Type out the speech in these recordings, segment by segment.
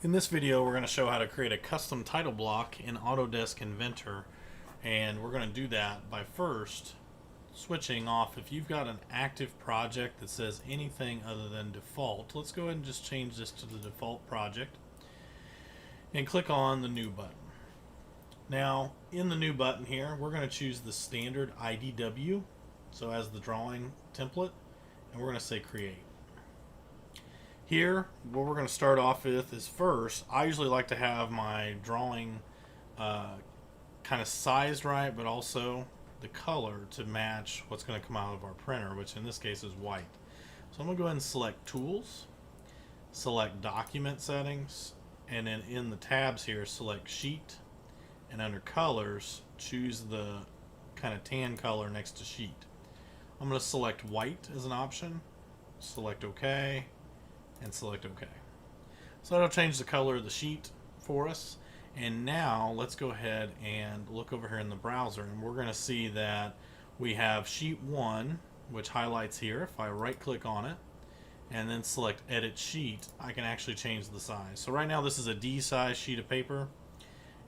In this video, we're going to show how to create a custom title block in Autodesk Inventor, and we're going to do that by first switching off. If you've got an active project that says anything other than default, let's go ahead and just change this to the default project and click on the new button. Now, in the new button here, we're going to choose the standard IDW, so as the drawing template, and we're going to say create. Here, what we're going to start off with is first, I usually like to have my drawing kind of sized right, but also the color to match what's going to come out of our printer, which in this case is white. So I'm going to go ahead and select Tools, select Document Settings, and then in the tabs here, select Sheet, and under Colors, choose the kind of tan color next to Sheet. I'm going to select White as an option, select OK, and select OK. So that'll change the color of the sheet for us. And now let's go ahead and look over here in the browser, and we're going to see that we have sheet 1, which highlights here. If I right click on it and then select edit sheet, I can actually change the size. So right now this is a D size sheet of paper,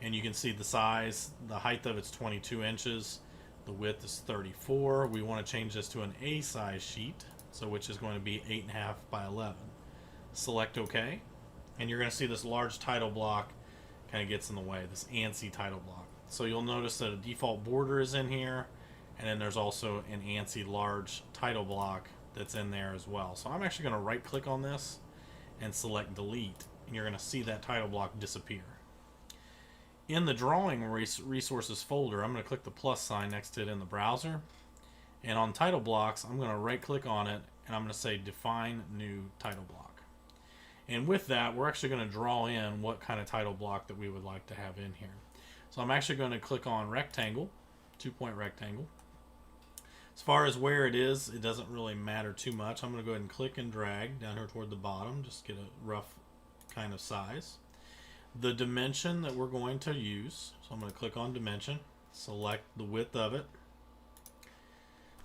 and you can see the size, the height of it's 22 inches, the width is 34. We want to change this to an A size sheet, so which is going to be 8.5 by 11. Select OK, and you're going to see this large title block kind of gets in the way, this ANSI title block. So you'll notice that a default border is in here, and then there's also an ANSI large title block that's in there as well. So I'm actually going to right click on this and select delete, and you're going to see that title block disappear. In the drawing resources folder, I'm going to click the plus sign next to it in the browser, and on title blocks I'm going to right click on it and I'm going to say define new title block. And with that, we're actually going to draw in what kind of title block that we would like to have in here. So I'm actually going to click on rectangle, 2-point rectangle. As far as where it is, it doesn't really matter too much. I'm going to go ahead and click and drag down here toward the bottom, just get a rough kind of size. The dimension that we're going to use, so I'm going to click on dimension, select the width of it.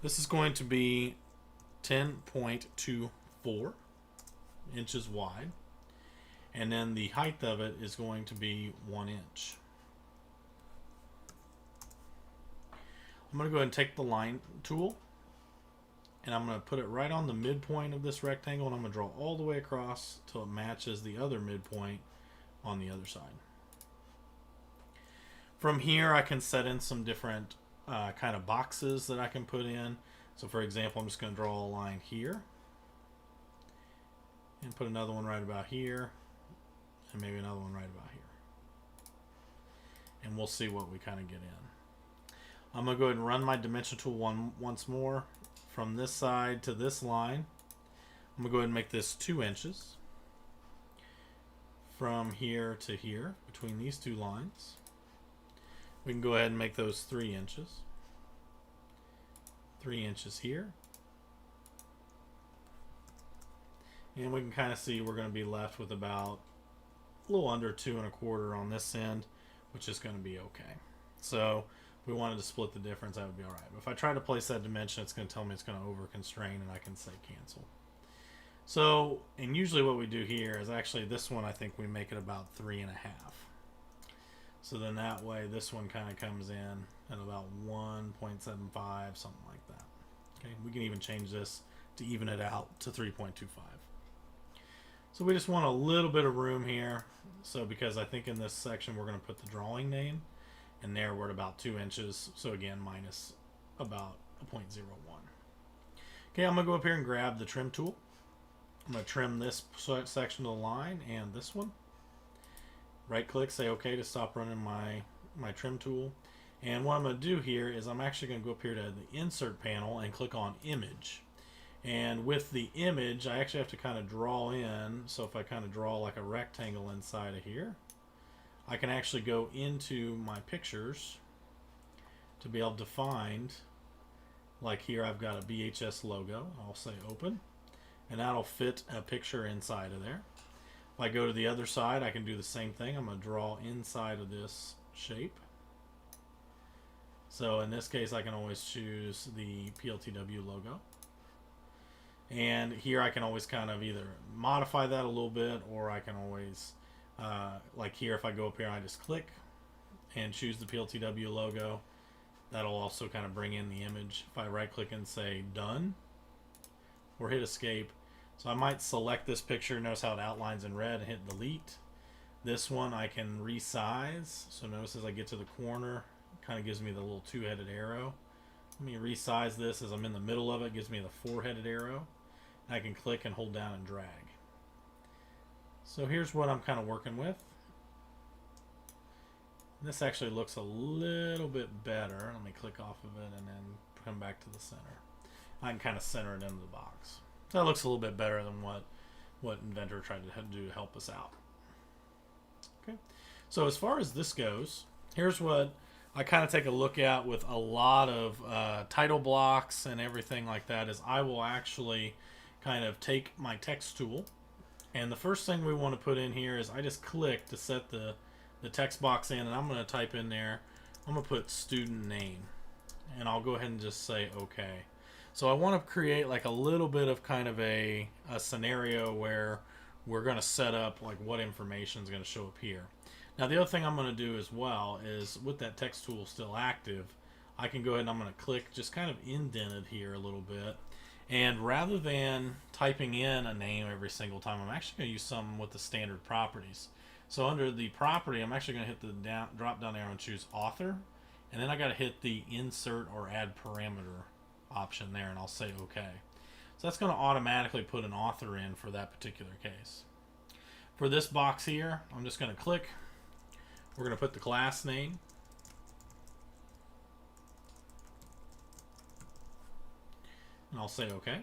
This is going to be 10.24 inches wide, and then the height of it is going to be 1 inch. I'm going to go ahead and take the line tool, and I'm going to put it right on the midpoint of this rectangle, and I'm going to draw all the way across till it matches the other midpoint on the other side. From here I can set in some different kind of boxes that I can put in. So for example, I'm just going to draw a line here and put another one right about here, and maybe another one right about here, and we'll see what we kind of get in. I'm going to go ahead and run my dimension tool once more from this side to this line. I'm going to go ahead and make this 2 inches from here to here between these two lines. We can go ahead and make those 3 inches. 3 inches here. And we can kind of see we're going to be left with about a little under 2 1/4 on this end, which is going to be okay. So if we wanted to split the difference, that would be all right. But if I try to place that dimension, it's going to tell me it's going to over constrain, and I can say cancel. So, and usually what we do here is actually this one, I think we make it about 3.5. So then that way this one kind of comes in at about 1.75, something like that. Okay, we can even change this to even it out to 3.25. So we just want a little bit of room here. So because I think in this section we're going to put the drawing name, and there we're at about 2 inches. So again, minus about a 0.01. Okay, I'm going to go up here and grab the trim tool. I'm going to trim this section of the line and this one. Right click, say OK to stop running my trim tool. And what I'm going to do here is I'm actually going to go up here to the insert panel and click on image. And with the image, I actually have to kind of draw in. So if I kind of draw like a rectangle inside of here, I can actually go into my pictures to be able to find, like here I've got a BHS logo. I'll say open, and that'll fit a picture inside of there. If I go to the other side, I can do the same thing. I'm going to draw inside of this shape. So in this case, I can always choose the PLTW logo. And here I can always kind of either modify that a little bit, or I can always Like here, if I go up here, I just click and choose the PLTW logo. That'll also kind of bring in the image. If I right click and say done or hit escape, so I might select this picture. Notice how it outlines in red and hit delete. This one I can resize. So notice as I get to the corner, it kind of gives me the little two-headed arrow. Let me resize this as I'm in the middle of it. It gives me the four-headed arrow. And I can click and hold down and drag. So here's what I'm kind of working with. This actually looks a little bit better. Let me click off of it and then come back to the center. I can kind of center it into the box. So that looks a little bit better than what Inventor tried to do to help us out. Okay. So as far as this goes, here's what I kind of take a look at with a lot of title blocks and everything like that is I will actually kind of take my text tool, and the first thing we want to put in here is I just click to set the text box in, and I'm going to type in there, I'm going to put student name, and I'll go ahead and just say okay. So I want to create like a little bit of kind of a scenario where we're going to set up like what information is going to show up here. Now the other thing I'm going to do as well is with that text tool still active, I can go ahead and I'm going to click just kind of indented here a little bit, and rather than typing in a name every single time, I'm actually going to use some with the standard properties. So under the property, I'm actually going to hit the drop down arrow and choose author, and then I got to hit the insert or add parameter option there, and I'll say okay. So that's going to automatically put an author in for that particular case. For this box here, I'm just going to click. We're going to put the class name. And I'll say okay.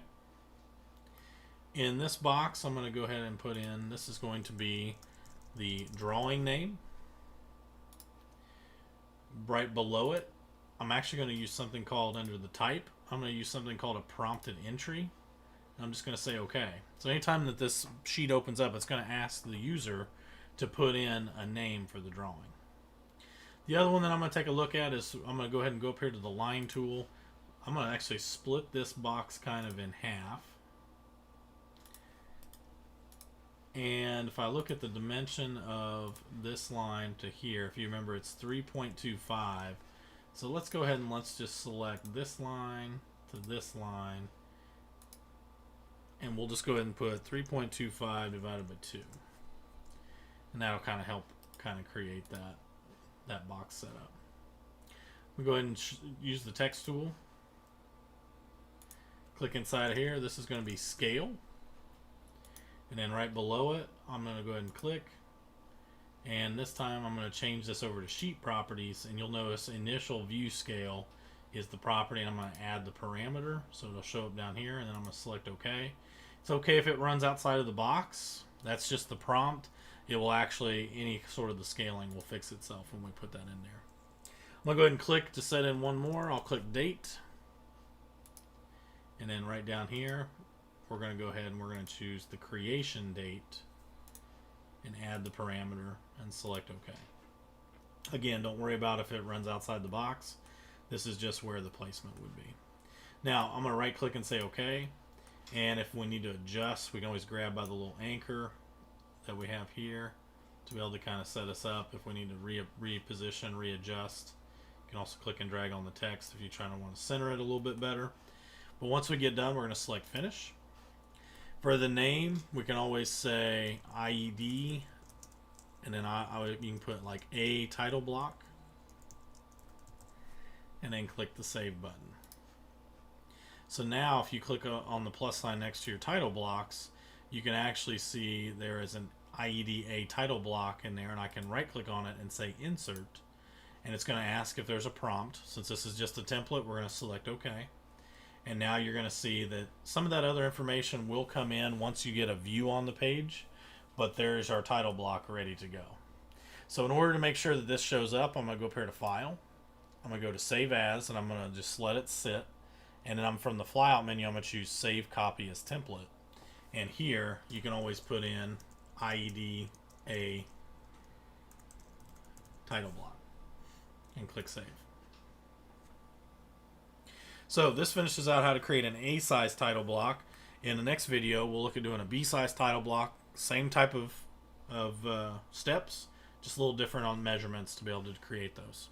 In this box, I'm going to go ahead and put in, this is going to be the drawing name. Right below it, I'm actually going to use something called under the type. I'm going to use something called a prompted entry. I'm just going to say okay. So anytime that this sheet opens up, it's going to ask the user to put in a name for the drawing. The other one that I'm going to take a look at is I'm going to go ahead and go up here to the line tool. I'm going to actually split this box kind of in half. And if I look at the dimension of this line to here, if you remember, it's 3.25. So let's go ahead and let's just select this line to this line. And we'll just go ahead and put 3.25 divided by 2. And that'll kind of help kind of create that box setup. We go ahead and use the text tool. Click inside of here. This is going to be scale. And then right below it, I'm going to go ahead and click. And this time I'm going to change this over to sheet properties. And you'll notice initial view scale is the property. And I'm going to add the parameter. So it'll show up down here. And then I'm going to select OK. It's okay if it runs outside of the box. That's just the prompt. It will actually, any sort of the scaling will fix itself when we put that in there. I'm going to go ahead and click to set in one more. I'll click date. And then right down here, we're going to go ahead and we're going to choose the creation date and add the parameter and select OK. Again, don't worry about if it runs outside the box. This is just where the placement would be. Now, I'm going to right click and say OK. And if we need to adjust, we can always grab by the little anchor that we have here to be able to kind of set us up. If we need to reposition, readjust, you can also click and drag on the text if you try to want to center it a little bit better. But once we get done, we're going to select finish. For the name, we can always say IED, and then you can put like a title block, and then click the save button. So now if you click on the plus sign next to your title blocks, you can actually see there is an IEDA title block in there, and I can right click on it and say insert, and it's going to ask if there's a prompt. Since this is just a template, we're going to select OK. And now you're going to see that some of that other information will come in once you get a view on the page, but there's our title block ready to go. So in order to make sure that this shows up, I'm going to go up here to File. I'm going to go to Save As, and I'm going to just let it sit. And then from the flyout menu, I'm going to choose Save Copy as Template. And here, you can always put in IEDA title block and click Save. So this finishes out how to create an A-size title block. In the next video, we'll look at doing a B-size title block, same type of of steps, just a little different on measurements to be able to create those.